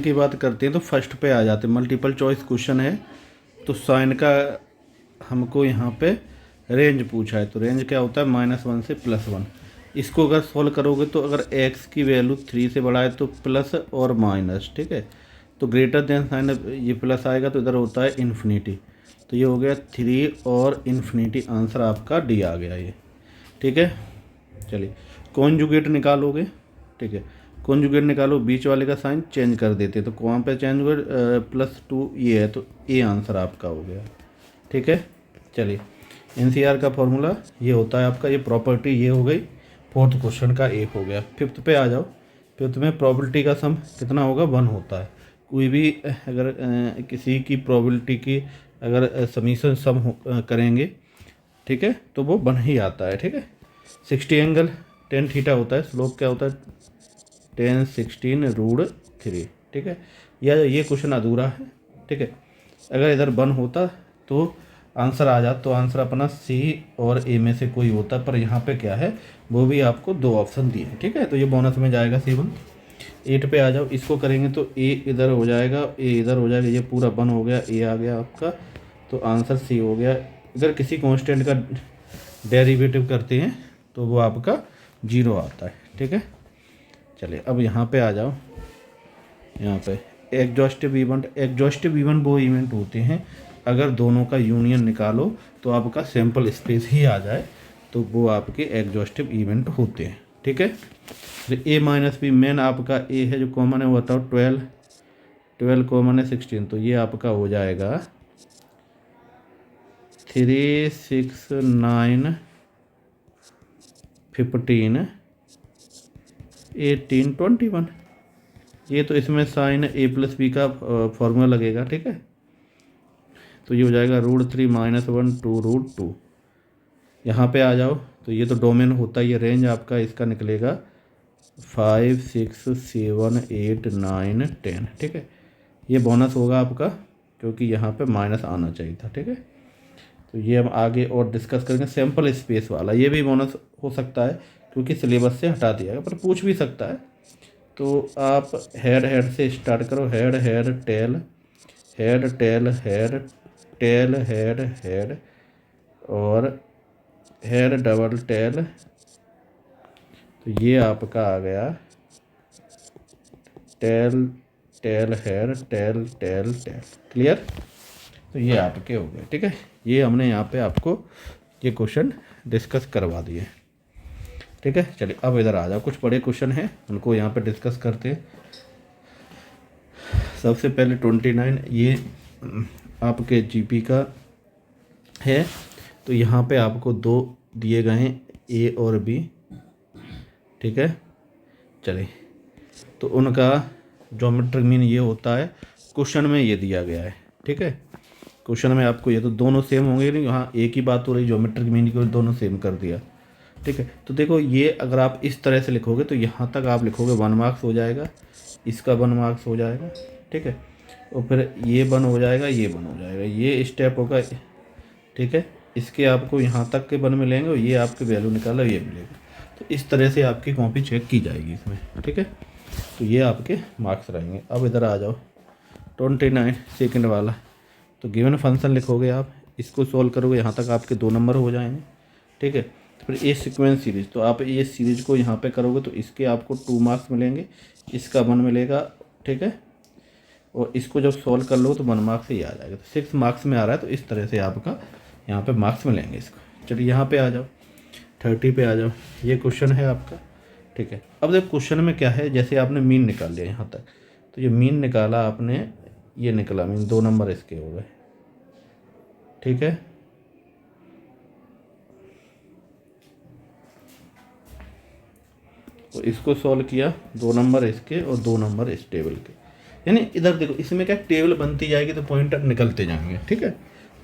की बात करते हैं तो फर्स्ट पे आ जाते हैं, मल्टीपल चॉइस क्वेश्चन है। तो साइन का हमको यहाँ पे रेंज पूछा है, तो रेंज क्या होता है -1 से +1। इसको अगर सॉल्व करोगे तो अगर x की वैल्यू 3 से बड़ा है तो प्लस और माइनस, ठीक है। तो ग्रेटर देन साइन ये प्लस आएगा तो इधर होता है इन्फिनिटी। तो ये हो गया 3 और इन्फिनिटी, आंसर आपका डी आ गया ये, ठीक है। चलिए कॉन्जुगेट निकालोगे, ठीक है। कॉन्जुगेट निकालो, बीच वाले का साइन चेंज कर देते, तो कहाँ पे चेंज हुआ, +2 ये है, तो ए आंसर आपका हो गया, ठीक है। चलिए एनसीआर का फॉर्मूला ये होता है आपका, ये प्रॉपर्टी ये हो गई, फोर्थ क्वेश्चन का एक हो गया। फिफ्थ पे आ जाओ। फिफ्थ में प्रोबेबिलिटी का सम कितना होगा, 1 होता है। कोई भी अगर किसी की प्रोबेबिलिटी की अगर समीशन सम करेंगे, ठीक है, तो वो 1 ही आता है, ठीक है। 60 एंगल tan थीटा होता है, स्लोप क्या होता है tan 16√3, ठीक है। या ये क्वेश्चन अधूरा है, ठीक है। अगर इधर 1 होता तो आंसर आ जाता, तो आंसर अपना सी और ए में से कोई होता, पर यहाँ पे क्या है वो भी आपको 2 ऑप्शन दिए हैं, ठीक है। तो ये बोनस में जाएगा C1। 8 पे आ जाओ, इसको करेंगे तो ए इधर हो जाएगा, ए इधर हो जाएगा, ये पूरा 1 हो गया, ए आ गया आपका, तो आंसर सी हो गया। अगर किसी कांस्टेंट का डेरिवेटिव करते हैं तो वो आपका 0 आता है, ठीक है। चलिए अब यहाँ पे आ जाओ। यहाँ पे एग्जॉस्टिव इवेंट वो इवेंट होते हैं अगर दोनों का यूनियन निकालो तो आपका सैंपल स्पेस ही आ जाए, तो वो आपके एग्जॉस्टिव इवेंट होते हैं, ठीक है। तो a-b मेन आपका a है जो कॉमन है वो बताओ, 12 कॉमन है 16, तो ये आपका हो जाएगा 3, 6, 9, 15, 18, 21। ये तो इसमें साइन a+b का फॉर्मूला लगेगा, ठीक है। तो ये हो जाएगा √3 -1 2√2। यहाँ पे आ जाओ, तो ये तो डोमेन होता है, ये रेंज आपका इसका निकलेगा 5, 6, 7, 8, 9, 10, ठीक है। ये बोनस होगा आपका क्योंकि यहाँ पे माइनस आना चाहिए था, ठीक है। तो ये हम आगे और डिस्कस करेंगे। सैंपल स्पेस वाला ये भी बोनस हो सकता है क्योंकि सिलेबस से हटा दिया है, पर पूछ भी सकता है। तो आप हेड से स्टार्ट करो, head tail, head tail, head tail, head और हेड डबल टेल, तो ये आपका आ गया टेल हेड टेल। क्लियर। तो ये आपके हो गए, ठीक है। ये हमने यहाँ पे आपको ये क्वेश्चन डिस्कस करवा दिए, ठीक है। चलिए अब इधर आ जाओ, कुछ बड़े क्वेश्चन हैं उनको यहाँ पे डिस्कस करते हैं। सबसे पहले 29 ये आपके जीपी का है, तो यहाँ पे आपको 2 दिए गए हैं ए और बी, ठीक है। चलिए तो उनका ज्योमेट्रिक मीन ये होता है, क्वेश्चन में ये दिया गया है, ठीक है। क्वेश्चन में आपको ये तो दोनों सेम होंगे नहीं, हाँ एक ही बात हो रही, ज्योमेट्रिक मीन की दोनों सेम कर दिया, ठीक है। तो देखो ये अगर आप इस तरह से लिखोगे तो यहाँ तक आप लिखोगे 1 मार्क्स हो जाएगा, इसका 1 मार्क्स हो जाएगा, ठीक है। और फिर ये 1 हो जाएगा, ये 1 हो जाएगा, ये स्टेप होगा, ठीक है। इसके आपको यहाँ तक के 1 मिलेंगे और ये आपके वैल्यू निकाला ये मिलेगा। तो इस तरह से आपकी कॉपी चेक की जाएगी इसमें, ठीक है। तो ये आपके मार्क्स रहेंगे। अब इधर आ जाओ 29 सेकंड वाला, तो गिवन फंक्शन लिखोगे आप, इसको सॉल्व करोगे, यहाँ तक आपके 2 नंबर हो जाएंगे, ठीक है। तो फिर ए सीक्वेंस सीरीज, तो आप ये सीरीज को यहाँ पे करोगे तो इसके आपको 2 मार्क्स मिलेंगे, इसका 1 मिलेगा, ठीक है। और इसको जब सॉल्व कर लो तो 1 मार्क्स ही आ जाएगा, तो 6 मार्क्स में आ रहा है। तो इस तरह से आपका यहाँ पे मार्क्स मिलेंगे इसको। चलिए यहाँ पे आ जाओ, 30 पे आ जाओ, ये क्वेश्चन है आपका, ठीक है। अब देखो क्वेश्चन में क्या है, जैसे आपने मीन निकाल लिया यहाँ तक, तो ये मीन निकाला आपने, ये निकला मीन, 2 नंबर इसके हो गए, ठीक है। तो इसको सॉल्व किया, 2 नंबर इसके और 2 नंबर इस टेबल के, यानी इधर देखो इसमें क्या टेबल बनती जाएगी तो पॉइंटर निकलते जाएंगे, ठीक है।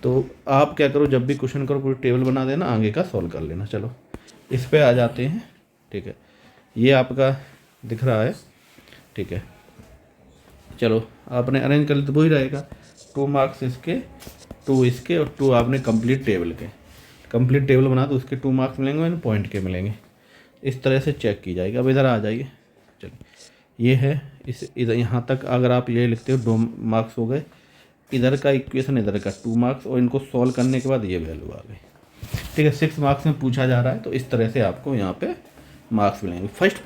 तो आप क्या करो, जब भी क्वेश्चन करो पूरी टेबल बना देना, आगे का सॉल्व कर लेना। चलो इस पे आ जाते हैं, ठीक है। ये आपका दिख रहा है, ठीक है। चलो आपने अरेंज कर लिया तो वही रहेगा, 2 मार्क्स इसके, 2 इसके और 2 आपने कंप्लीट टेबल के। कंप्लीट टेबल बना तो उसके 2 मार्क्स मिलेंगे, पॉइंट के मिलेंगे। इस तरह से चेक की जाएगी। अब इधर आ जाइए, चलिए ये है, इस इधर यहाँ तक अगर आप ये लिखते हो 2 मार्क्स हो गए, इधर का इक्वेशन इधर का 2 मार्क्स, और इनको सॉल्व करने के बाद ये वैल्यू आ गई। ठीक है, 6 मार्क्स में पूछा जा रहा है, तो इस तरह से आपको यहाँ पे मार्क्स मिलेंगे। फर्स्ट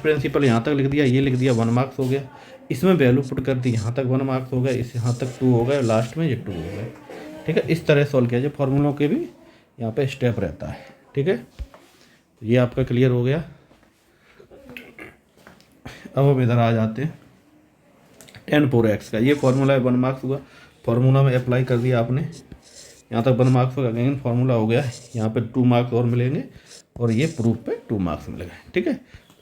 प्रिंसिपल यहाँ तक लिख दिया, ये लिख दिया, 1 मार्क्स हो गया। इसमें वैल्यू पुट कर दी, यहाँ तक 1 मार्क्स हो गया, इस यहाँ तक 2 हो गए, लास्ट में ये 2 हो गए। ठीक है, इस तरह सॉल्व किया जाए। फॉर्मूलों के भी यहाँ पे स्टेप रहता है। ठीक है, ये आपका क्लियर हो गया। अब हम इधर आ जाते हैं 10 का, ये फॉर्मूला है, 1 मार्क्स हुआ, फॉर्मूला में अप्लाई कर दिया आपने, यहाँ तक 1 मार्क्स होगा, अगेन फॉर्मूला हो गया, यहाँ पे 2 मार्क्स और मिलेंगे, और ये प्रूफ पे 2 मार्क्स मिलेंगे। ठीक है,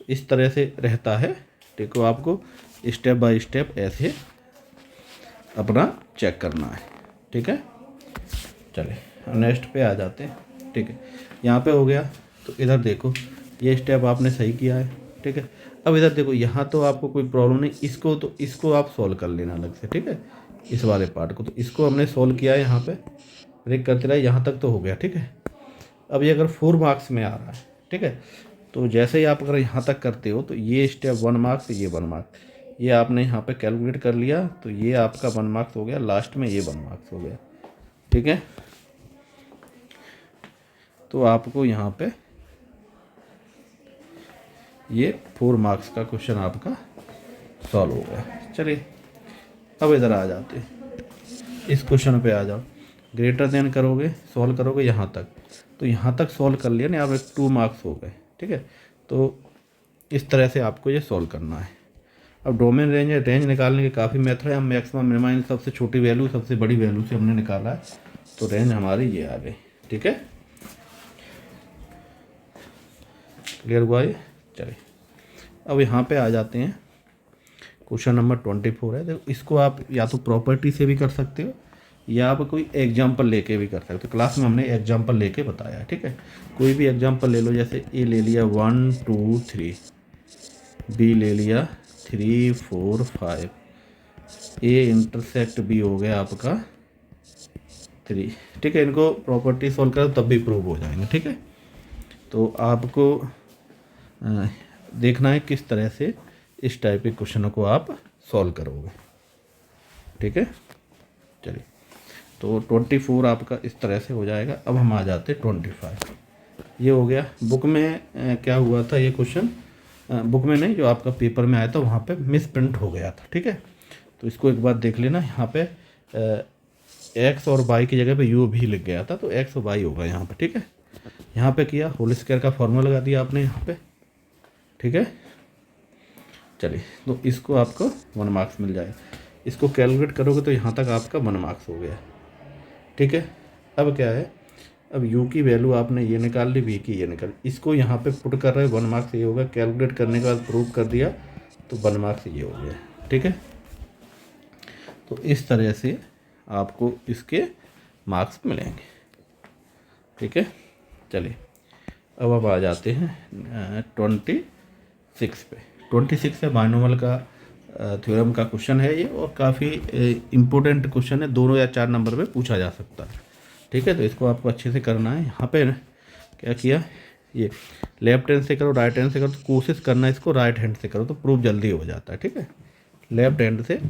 इस तरह से रहता है। ठीक है, आपको स्टेप बाय स्टेप ऐसे अपना चेक करना है। ठीक है, चलिए नेक्स्ट पे आ जाते हैं। ठीक है, यहाँ पे हो गया, तो इधर देखो ये स्टेप आपने सही किया है। ठीक है, अब इधर देखो, यहाँ तो आपको कोई प्रॉब्लम नहीं, इसको आप सॉल्व कर लेना अलग से। ठीक है, इस वाले पार्ट को, तो इसको हमने सॉल्व किया है, यहाँ पे ब्रेक करते रहे, यहाँ तक तो हो गया। ठीक है, अब ये अगर 4 मार्क्स में आ रहा है, ठीक है, तो जैसे ही आप अगर यहाँ तक करते हो, तो ये स्टेप 1 मार्क्स, ये 1 मार्क्स, ये आपने यहाँ पे कैलकुलेट कर लिया, तो ये आपका 1 मार्क्स हो गया, लास्ट में ये 1 मार्क्स हो गया। ठीक है, तो आपको यहाँ पे ये 4 मार्क्स का क्वेश्चन आपका सॉल्व हो गया। चलिए अब इधर आ जाते हैं, इस क्वेश्चन पे आ जाओ। ग्रेटर देन करोगे, सॉल्व करोगे यहाँ तक, तो यहाँ तक सॉल्व कर लिया ना, आप 2 मार्क्स हो गए। ठीक है, तो इस तरह से आपको ये सॉल्व करना है। अब डोमेन रेंज निकालने के काफ़ी मेथड है। हम मैक्सिमम मिनिमम सबसे छोटी वैल्यू सबसे बड़ी वैल्यू से हमने निकाला है, तो रेंज हमारी ये आ गई। ठीक है, क्लियर हुआ ये। चलिए अब यहाँ पे आ जाते हैं, क्वेश्चन नंबर 24 है। देखो, इसको आप या तो प्रॉपर्टी से भी कर सकते हो, या आप कोई एग्जाम्पल लेके भी कर सकते हो। क्लास में हमने एग्जाम्पल लेके बताया है। ठीक है, कोई भी एग्जाम्पल ले लो, जैसे ए ले लिया 1 2 3, बी ले लिया 3 4 5, ए इंटरसेक्ट बी हो गया आपका 3। ठीक है, इनको प्रॉपर्टी सॉल्व करो तब भी प्रूव हो जाएंगे। ठीक है, तो आपको देखना है किस तरह से इस टाइप के क्वेश्चनों को आप सॉल्व करोगे। ठीक है, चलिए, तो 24 आपका इस तरह से हो जाएगा। अब हम आ जाते 25, ये हो गया। बुक में क्या हुआ था, ये क्वेश्चन बुक में नहीं, जो आपका पेपर में आया था वहाँ पे मिस प्रिंट हो गया था। ठीक है, तो इसको एक बार देख लेना, यहाँ पे एक्स और वाई की जगह पे यू भी लिख गया था, तो एक्स और वाई होगा यहाँ पे। ठीक है, यहाँ पे किया, होल स्क्वायर का फॉर्मूला लगा दिया आपने यहाँ पे। ठीक है, चलिए, तो इसको आपको 1 मार्क्स मिल जाएगा। इसको कैलकुलेट करोगे तो यहाँ तक आपका 1 मार्क्स हो गया। ठीक है, अब क्या है, अब u की वैल्यू आपने ये निकाल ली, v की ये निकाल, इसको यहाँ पे पुट कर रहे हैं, 1 मार्क्स ये होगा। कैलकुलेट करने के बाद प्रूव कर दिया, तो 1 मार्क्स ये हो गया। ठीक है, तो इस तरह से आपको इसके मार्क्स मिलेंगे। ठीक है, चलिए अब आप आ जाते हैं 26 पे। 26 है बायनोमियल का थ्योरम का क्वेश्चन है ये, और काफ़ी इम्पोर्टेंट क्वेश्चन है, 2 या 4 नंबर पे पूछा जा सकता है। ठीक है, तो इसको आपको अच्छे से करना है। यहाँ पे क्या किया, ये लेफ्ट हैंड से करो, राइट हैंड से करो, तो कोशिश करना इसको राइट हैंड से करो, तो प्रूफ जल्दी हो जाता है। ठीक है, लेफ्ट हैंड से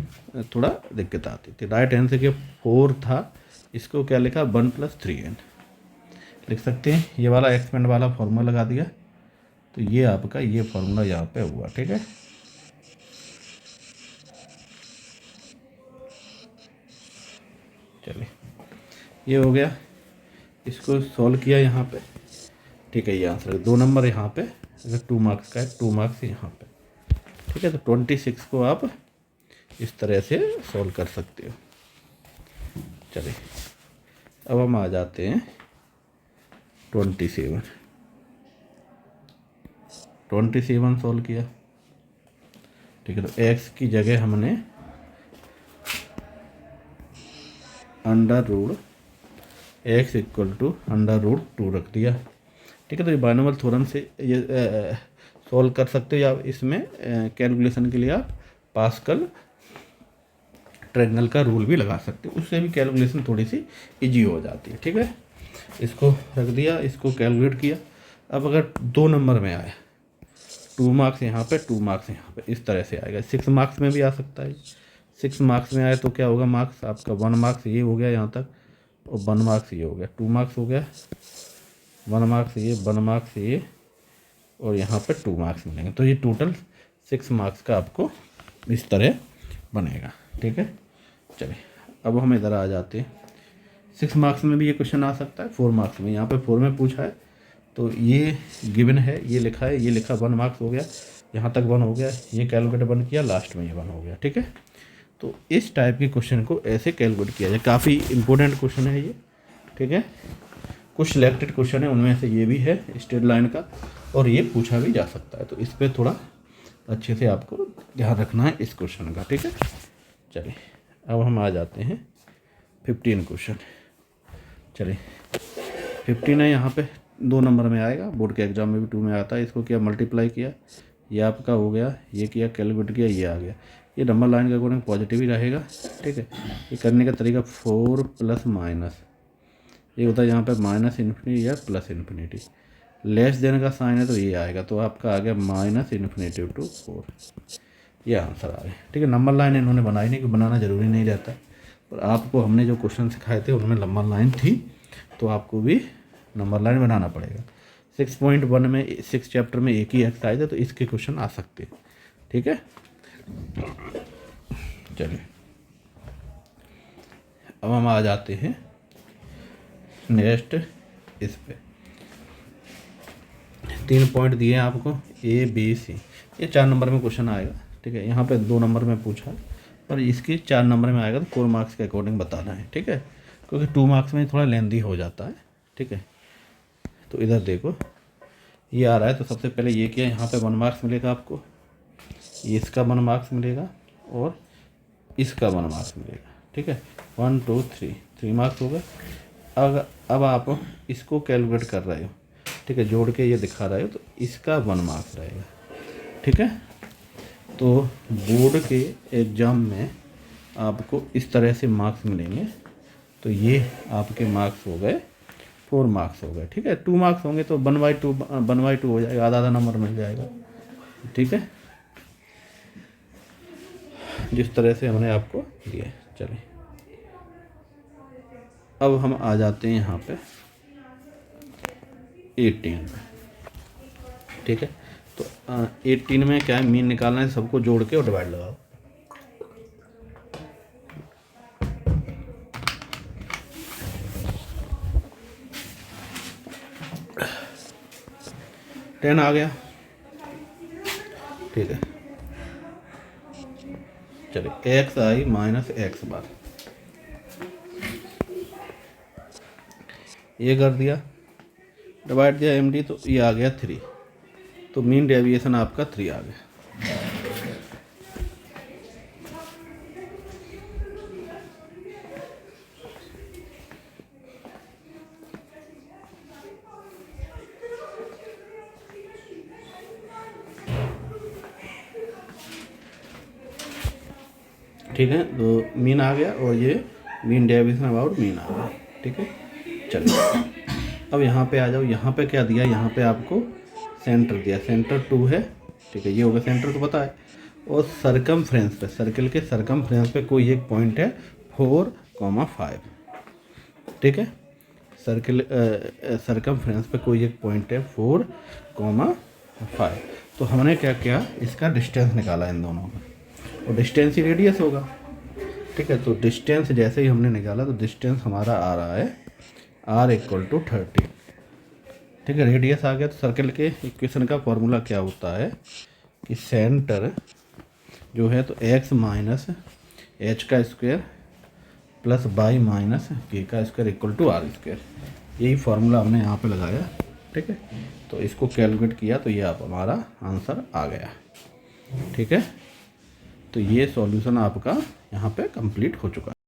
थोड़ा दिक्कत आती थी। राइट हैंड से क्या 4 था, इसको क्या लिखा 1 + 3n लिख सकते हैं। ये वाला एक्सपेंड वाला फॉर्मूला लगा दिया, तो ये आपका ये फॉर्मूला यहाँ पे हुआ। ठीक है, चलिए ये हो गया, इसको सॉल्व किया यहाँ पे। ठीक है, ये आंसर 2 नंबर यहाँ पे, अगर 2 मार्क्स का है 2 मार्क्स यहाँ पे। ठीक है, तो 26 को आप इस तरह से सॉल्व कर सकते हो। चलिए अब हम आ जाते हैं 27 सॉल्व किया। ठीक है, तो x की जगह हमने x = √2 रख दिया। ठीक है, तो ये बायनोमियल थ्योरम से ये सॉल्व कर सकते हो, या इसमें कैलकुलेशन के लिए आप पास्कल ट्रायंगल का रूल भी लगा सकते हो, उससे भी कैलकुलेशन थोड़ी सी इजी हो जाती है। ठीक है, इसको रख दिया, इसको कैलकुलेट किया। अब अगर 2 नंबर में आया, 2 मार्क्स यहाँ पे, 2 मार्क्स यहाँ पे, इस तरह से आएगा। 6 मार्क्स में भी आ सकता है। 6 मार्क्स में आए तो क्या होगा, मार्क्स आपका 1 मार्क्स ये हो गया यहाँ तक, और 1 मार्क्स ये हो गया, 2 मार्क्स हो गया, 1 मार्क्स ये, 1 मार्क्स ये, और यहाँ पे 2 मार्क्स मिलेंगे। तो ये टोटल 6 मार्क्स का आपको इस तरह बनेगा। ठीक है, चलिए अब हम इधर आ जाते हैं। 6 मार्क्स में भी ये क्वेश्चन आ सकता है, 4 मार्क्स में। यहाँ पे 4 में पूछा है तो ये गिवन है, ये लिखा है, ये लिखा 1 मार्क्स हो गया, यहाँ तक 1 हो गया, ये कैलकुलेटर 1 किया, लास्ट में ये 1 हो गया। ठीक है, तो इस टाइप के क्वेश्चन को ऐसे कैलकुलेट किया जाए। काफ़ी इंपॉर्टेंट क्वेश्चन है ये। ठीक है, कुछ सिलेक्टेड क्वेश्चन है, उनमें से ये भी है स्ट्रेट लाइन का, और ये पूछा भी जा सकता है। तो इस पर थोड़ा अच्छे से आपको ध्यान रखना है इस क्वेश्चन का। ठीक है, चलिए अब हम आ जाते हैं 15 क्वेश्चन। चलिए 15 है, यहाँ पे 2 नंबर में आएगा, बोर्ड के एग्जाम में भी 2 में आता है। इसको किया, मल्टीप्लाई किया, ये आपका हो गया, ये किया, कैलकुलेट किया, ये आ गया। ये नंबर लाइन का अकॉर्डिंग पॉजिटिव ही रहेगा। ठीक है, ये करने का तरीका 4 प्लस माइनस, ये होता है यहाँ पे माइनस इन्फिनिटी या प्लस इन्फिनिटी। लेस देन का साइन है तो ये आएगा, तो आपका आ गया माइनस इन्फिनिटी टू 4, ये आंसर आ गया। ठीक है, नंबर लाइन इन्होंने बनाई नहीं, कि बनाना ज़रूरी नहीं रहता, पर आपको हमने जो क्वेश्चन सिखाए थे उनमें नंबर लाइन थी, तो आपको भी नंबर लाइन बनाना पड़ेगा। 6.1 में 6 चैप्टर में एक ही एक्सरसाइज है, तो इसके क्वेश्चन आ सकते हैं। ठीक है, चलिए अब हम आ जाते हैं नेक्स्ट। इस पे 3 पॉइंट दिए हैं आपको, A B C, ये 4 नंबर में क्वेश्चन आएगा। ठीक है, यहाँ पे 2 नंबर में पूछा, पर इसके 4 नंबर में आएगा, तो 4 मार्क्स के अकॉर्डिंग बताना है। ठीक है, क्योंकि 2 मार्क्स में थोड़ा लेंदी हो जाता है। ठीक है, तो इधर देखो ये आ रहा है, तो सबसे पहले ये किया, यहाँ पे 1 मार्क्स मिलेगा आपको, इसका 1 मार्क्स मिलेगा, और इसका 1 मार्क्स मिलेगा। ठीक है, 1 2 3 मार्क्स हो गए। अब आप इसको कैलकुलेट कर रहे हो, ठीक है, जोड़ के ये दिखा रहे हो, तो इसका 1 मार्क्स रहेगा। ठीक है, तो बोर्ड के एग्ज़ाम में आपको इस तरह से मार्क्स मिलेंगे। तो ये आपके मार्क्स हो गए, 4 मार्क्स हो गए। ठीक है, 2 मार्क्स होंगे तो 1/2 हो जाएगा, आधा नंबर मिल जाएगा। ठीक है, जिस तरह से हमने आपको दिए। चलिए अब हम आ जाते हैं यहाँ पे 18 में। ठीक है, तो 18 में क्या है, मीन निकालना है, सबको जोड़ के और डिवाइड लगाओ। टेन आ गया। ठीक है, चलिए एक्स आई माइनस एक्स बार, ये कर दिया, डिवाइड दिया MD, तो ये आ गया 3, तो मीन डेविएशन आपका 3 आ गया। ठीक है, तो मीन आ गया, और ये मीन डेविएशन अबाउट मीन आ गया। ठीक है, चलिए अब यहाँ पे आ जाओ। यहाँ पे क्या दिया, यहाँ पे आपको सेंटर दिया, सेंटर 2 है। ठीक है, ये होगा सेंटर तो पता है, और सरकमफ्रेंस पे, सर्कल के सरकमफ्रेंस पे कोई एक पॉइंट है 4,5। ठीक है, सर्कल सरकमफ्रेंस पे कोई एक पॉइंट है 4,5। तो हमने क्या किया, इसका डिस्टेंस निकाला इन दोनों का, और डिस्टेंस ही रेडियस होगा। ठीक है, तो डिस्टेंस जैसे ही हमने निकाला, तो डिस्टेंस हमारा आ रहा है R = 30। ठीक है, रेडियस आ गया। तो सर्कल के इक्वेशन का फॉर्मूला क्या होता है कि सेंटर जो है, तो x माइनस h का square plus y minus k का स्क्वायर = R²। यही फार्मूला हमने यहाँ पे लगाया। ठीक है, तो इसको कैलकुलेट किया, तो ये आप हमारा आंसर आ गया। ठीक है, तो ये सॉल्यूशन आपका यहाँ पे कंप्लीट हो चुका है।